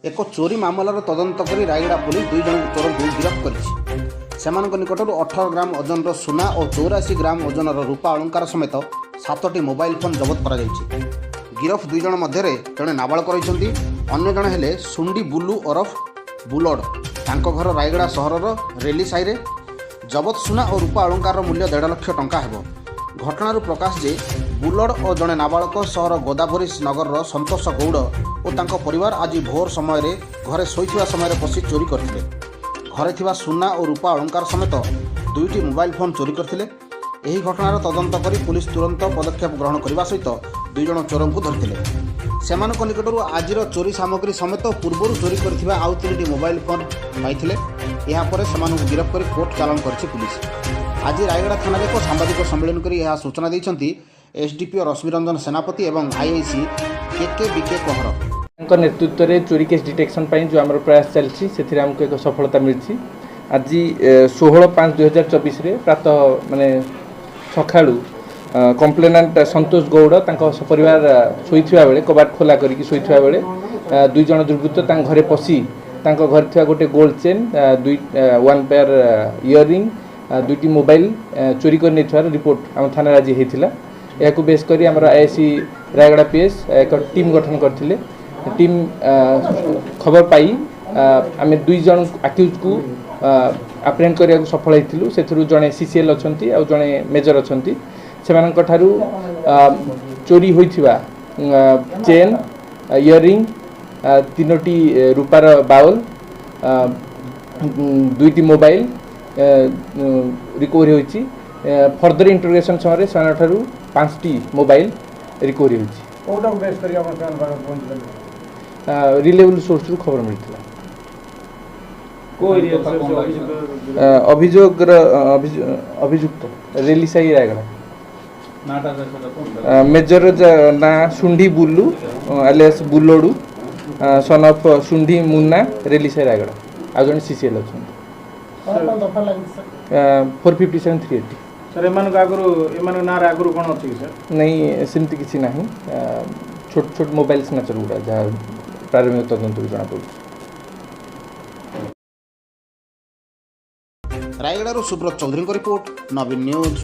ଏକ ଚୋରି ମାମଲାର ତଦନ୍ତ କରି ରାୟଗଡ଼ା ପୁଲିସ 2 ଜଣ ଚୋରଙ୍କୁ ଗିରଫ କରିଛି। ସେମାନଙ୍କ ନିକଟରୁ 18 ଗ୍ରାମ ଓଜନର ସୁନା ଓ 84 ଗ୍ରାମ ଓଜନର ରୂପା ଅଳଙ୍କାର ସମେତ 7ଟି ମୋବାଇଲ ଫୋନ୍ ଜବତ କରାଯାଇଛି। ଗିରଫ 2 ଜଣ ମଧ୍ୟରେ ଜଣେ ନାବାଳକ ରହିଛନ୍ତି। ଅନ୍ୟ ଜଣେ ହେଲେ ସୁଣ୍ଡି ବୁଲୁ ଓରଫ ବୁଲଡ଼। ତାଙ୍କ ଘର ରାୟଗଡ଼ା ସହରର ରେଲି ସାହିରେ। ଜବତ ସୁନା ଓ ରୂପା ଅଳଙ୍କାରର ମୂଲ୍ୟ 1.5 ଲକ୍ଷ ଟଙ୍କା ହେବ। ଘଟଣାରୁ ପ୍ରକାଶ ଯେ ବୁଲଡ଼ ଓ ଜଣେ ନାବାଳକ ସହର ଗୋଦାବରୀ ନଗରର ସନ୍ତୋଷ ଗୌଡ଼ ଓ ତାଙ୍କ ପରିବାର ଆଜି ଭୋର ସମୟରେ ଘରେ ଶୋଇଥିବା ସମୟରେ ପଶି ଚୋରି କରିଥିଲେ। ଘରେ ଥିବା ସୁନା ଓ ରୂପା ଅଳଙ୍କାର ସମେତ 2ଟି ମୋବାଇଲ ଫୋନ୍ ଚୋରି କରିଥିଲେ। ଏହି ଘଟଣାର ତଦନ୍ତ କରି ପୁଲିସ ତୁରନ୍ତ ପଦକ୍ଷେପ ଗ୍ରହଣ କରିବା ସହିତ 2 ଜଣ ଚୋରଙ୍କୁ ଧରିଥିଲେ। ସେମାନଙ୍କ ନିକଟରୁ ଆଜିର ଚୋରି ସାମଗ୍ରୀ ସମେତ ପୂର୍ବରୁ ଚୋରି କରିଥିବା ଆଉ 3ଟି ମୋବାଇଲ ଫୋନ୍ ପାଇଥିଲେ। ଏହାପରେ ସେମାନଙ୍କୁ ଗିରଫ କରି କୋର୍ଟ ଚାଲାଣ କରିଛି ପୁଲିସ। ଆଜି ରାୟଗଡ଼ା ଥାନାରେ ଏକ ସାମ୍ବାଦିକ ସମ୍ମିଳନୀ କରି ଏହା ସୂଚନା ଦେଇଛନ୍ତି एसडीपीओ रश्मि रंजन सेनापति एवं आईआईसी के कोहर। नेतृत्व में चोरी केस डिटेक्शन जो आम प्रयास चलती से आमको एक सफलता मिली। आज 16/5/2024 प्रातः माने सका कंप्लेनांट संतोष गौड़ परिवार शोता बेले कबाट खोला करके शोता बेले 2 जण दुर्वृत्त घरे पशि घर थी गोटे गोल्ड चेन 1 पेयर इयरिंग 2टी मोबाइल चोरी कर रिपोर्ट आम थाना आज होता। यह बेस कर आईआईसी रायगड़ा पीएस एक टीम गठन करते। टीम खबर पाई आम 2 जण आक्यूज को आप्रेहेंड करने को सफल होइथिलु। सेथुरु जणे सीसीएल अछंती आ जणे मेजर अछंती। सेमानक ठारू चोरी होइथिबा चेन इयरिंग 3टी रूपार बाउल 2टी मोबाइल रिकवरी होइछि। फर्दर इंटरोगेशन समय 5टी मोबाइल रिकवरी होइछि। रिलेबल सोर्स रु खबर मिलता। अभियुक्त रेली साही रायगड़ा मेजर ना सुंडी बुल्लू आलियास बुलोडू सन ऑफ सुंडी मुन्ना रेली साही रायगड़ा आ जन सीसीएल अच्छा 457-380 सर आगुरी कौन अच्छी सर नहीं सेमती किसी ना छोट छोट मोबाइल स्नाचर गुड़ा जहाँ प्रारंभिक तदंत जना पड़। रायगड़ा सुब्रत चौधरी रिपोर्ट नवीन न्यूज।